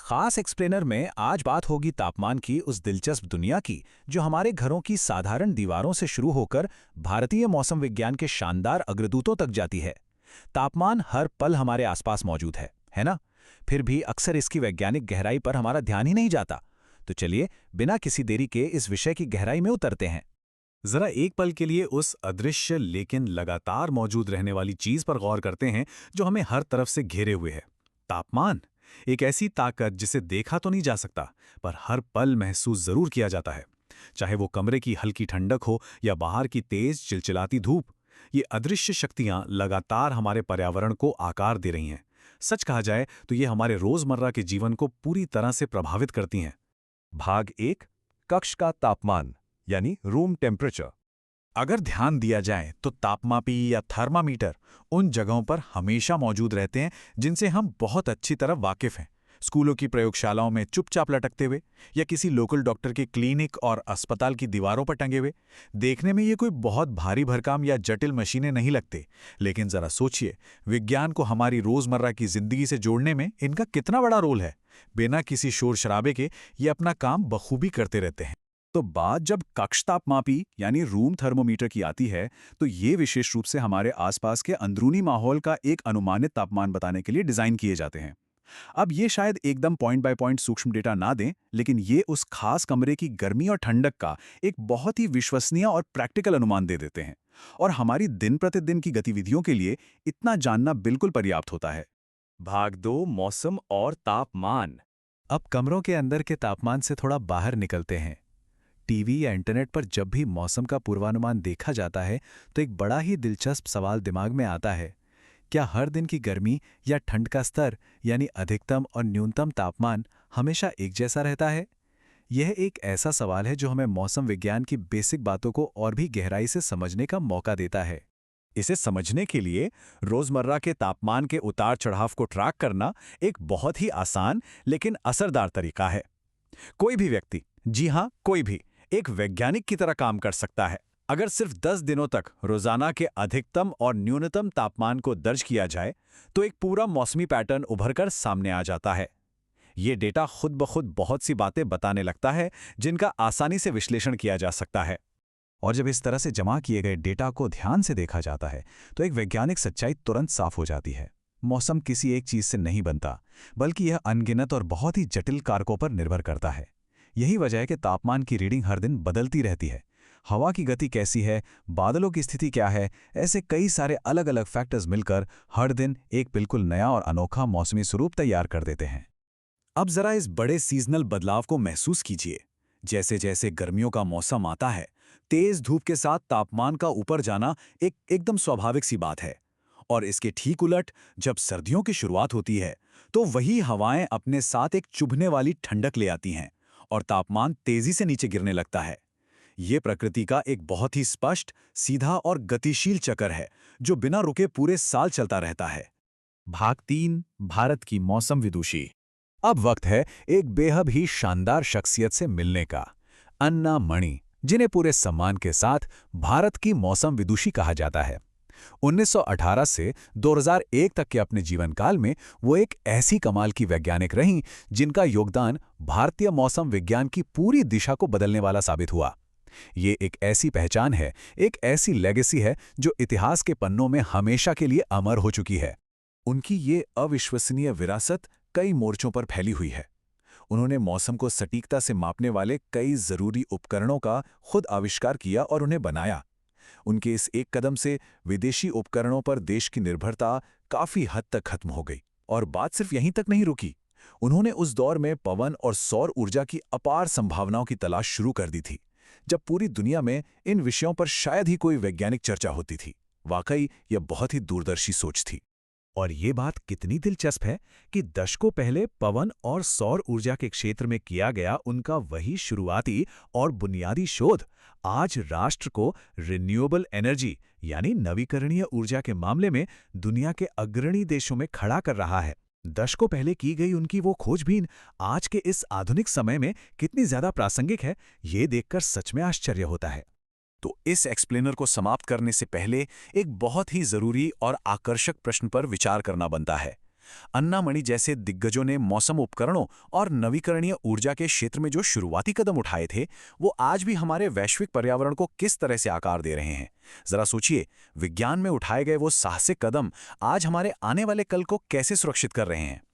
खास एक्सप्लेनर में आज बात होगी तापमान की उस दिलचस्प दुनिया की जो हमारे घरों की साधारण दीवारों से शुरू होकर भारतीय मौसम विज्ञान के शानदार अग्रदूतों तक जाती है। तापमान हर पल हमारे आसपास मौजूद है ना? फिर भी अक्सर इसकी वैज्ञानिक गहराई पर हमारा ध्यान ही नहीं जाता। तो चलिए बिना किसी देरी के इस विषय की गहराई में उतरते हैं। जरा एक पल के लिए उस अदृश्य लेकिन लगातार मौजूद रहने वाली चीज पर गौर करते हैं जो हमें हर तरफ से घेरे हुए है। तापमान एक ऐसी ताकत जिसे देखा तो नहीं जा सकता, पर हर पल महसूस जरूर किया जाता है। चाहे वो कमरे की हल्की ठंडक हो या बाहर की तेज चिलचिलाती धूप, ये अदृश्य शक्तियां लगातार हमारे पर्यावरण को आकार दे रही हैं। सच कहा जाए तो ये हमारे रोजमर्रा के जीवन को पूरी तरह से प्रभावित करती हैं। भाग 1, कक्ष का तापमान यानी रूम टेम्परेचर। अगर ध्यान दिया जाए तो तापमापी या थर्मामीटर उन जगहों पर हमेशा मौजूद रहते हैं जिनसे हम बहुत अच्छी तरह वाकिफ हैं। स्कूलों की प्रयोगशालाओं में चुपचाप लटकते हुए या किसी लोकल डॉक्टर के क्लिनिक और अस्पताल की दीवारों पर टंगे हुए। देखने में ये कोई बहुत भारी भरकम या जटिल मशीनें नहीं लगते, लेकिन जरा सोचिए, विज्ञान को हमारी रोजमर्रा की जिंदगी से जोड़ने में इनका कितना बड़ा रोल है। बिना किसी शोर शराबे के ये अपना काम बखूबी करते रहते हैं। तो बात जब कक्ष तापमापी यानी रूम थर्मोमीटर की आती है, तो ये विशेष रूप से हमारे आसपास के अंदरूनी माहौल का एक अनुमानित तापमान बताने के लिए डिजाइन किए जाते हैं। अब ये शायद एकदम पॉइंट बाय पॉइंट सूक्ष्म डेटा ना दें, लेकिन ये उस खास कमरे की गर्मी और ठंडक का एक बहुत ही विश्वसनीय और प्रैक्टिकल अनुमान दे देते हैं। और हमारी दिन प्रतिदिन की गतिविधियों के लिए इतना जानना बिल्कुल पर्याप्त होता है। भाग 2, मौसम और तापमान। अब कमरों के अंदर के तापमान से थोड़ा बाहर निकलते हैं। टीवी या इंटरनेट पर जब भी मौसम का पूर्वानुमान देखा जाता है, तो एक बड़ा ही दिलचस्प सवाल दिमाग में आता है। क्या हर दिन की गर्मी या ठंड का स्तर यानी अधिकतम और न्यूनतम तापमान हमेशा एक जैसा रहता है? यह एक ऐसा सवाल है जो हमें मौसम विज्ञान की बेसिक बातों को और भी गहराई से समझने का मौका देता है। इसे समझने के लिए रोजमर्रा के तापमान के उतार चढ़ाव को ट्रैक करना एक बहुत ही आसान लेकिन असरदार तरीका है। कोई भी व्यक्ति, जी हां कोई भी, एक वैज्ञानिक की तरह काम कर सकता है। अगर सिर्फ 10 दिनों तक रोजाना के अधिकतम और न्यूनतम तापमान को दर्ज किया जाए, तो एक पूरा मौसमी पैटर्न उभरकर सामने आ जाता है। ये डेटा खुद ब खुद बहुत सी बातें बताने लगता है जिनका आसानी से विश्लेषण किया जा सकता है। और जब इस तरह से जमा किए गए डेटा को ध्यान से देखा जाता है, तो एक वैज्ञानिक सच्चाई तुरंत साफ हो जाती है। मौसम किसी एक चीज से नहीं बनता, बल्कि यह अनगिनत और बहुत ही जटिल कारकों पर निर्भर करता है। यही वजह है कि तापमान की रीडिंग हर दिन बदलती रहती है। हवा की गति कैसी है, बादलों की स्थिति क्या है, ऐसे कई सारे अलग अलग फैक्टर्स मिलकर हर दिन एक बिल्कुल नया और अनोखा मौसमी स्वरूप तैयार कर देते हैं। अब जरा इस बड़े सीजनल बदलाव को महसूस कीजिए। जैसे जैसे गर्मियों का मौसम आता है, तेज धूप के साथ तापमान का ऊपर जाना एकदम स्वाभाविक सी बात है। और इसके ठीक उलट, जब सर्दियों की शुरुआत होती है, तो वही हवाएं अपने साथ एक चुभने वाली ठंडक ले आती हैं और तापमान तेजी से नीचे गिरने लगता है। ये प्रकृति का एक बहुत ही स्पष्ट, सीधा और गतिशील चक्र है जो बिना रुके पूरे साल चलता रहता है। भाग 3, भारत की मौसम विदुषी। अब वक्त है एक बेहद ही शानदार शख्सियत से मिलने का। अन्ना मणि, जिन्हें पूरे सम्मान के साथ भारत की मौसम विदुषी कहा जाता है। 1918 से 2001 तक के अपने जीवन काल में वो एक ऐसी कमाल की वैज्ञानिक रहीं जिनका योगदान भारतीय मौसम विज्ञान की पूरी दिशा को बदलने वाला साबित हुआ। ये एक ऐसी पहचान है, एक ऐसी लेगेसी है जो इतिहास के पन्नों में हमेशा के लिए अमर हो चुकी है। उनकी ये अविश्वसनीय विरासत कई मोर्चों पर फैली हुई है। उन्होंने मौसम को सटीकता से मापने वाले कई जरूरी उपकरणों का खुद आविष्कार किया और उन्हें बनाया। उनके इस एक कदम से विदेशी उपकरणों पर देश की निर्भरता काफी हद तक खत्म हो गई। और बात सिर्फ यहीं तक नहीं रुकी। उन्होंने उस दौर में पवन और सौर ऊर्जा की अपार संभावनाओं की तलाश शुरू कर दी थी, जब पूरी दुनिया में इन विषयों पर शायद ही कोई वैज्ञानिक चर्चा होती थी। वाकई यह बहुत ही दूरदर्शी सोच थी। और ये बात कितनी दिलचस्प है कि दशकों पहले पवन और सौर ऊर्जा के क्षेत्र में किया गया उनका वही शुरुआती और बुनियादी शोध आज राष्ट्र को रिन्यूएबल एनर्जी यानी नवीकरणीय ऊर्जा के मामले में दुनिया के अग्रणी देशों में खड़ा कर रहा है। दशकों पहले की गई उनकी वो खोजबीन आज के इस आधुनिक समय में कितनी ज्यादा प्रासंगिक है, ये देखकर सच में आश्चर्य होता है। तो इस एक्सप्लेनर को समाप्त करने से पहले एक बहुत ही जरूरी और आकर्षक प्रश्न पर विचार करना बनता है। अन्नामणि जैसे दिग्गजों ने मौसम उपकरणों और नवीकरणीय ऊर्जा के क्षेत्र में जो शुरुआती कदम उठाए थे, वो आज भी हमारे वैश्विक पर्यावरण को किस तरह से आकार दे रहे हैं। जरा सोचिए, विज्ञान में उठाए गए वो साहसिक कदम आज हमारे आने वाले कल को कैसे सुरक्षित कर रहे हैं।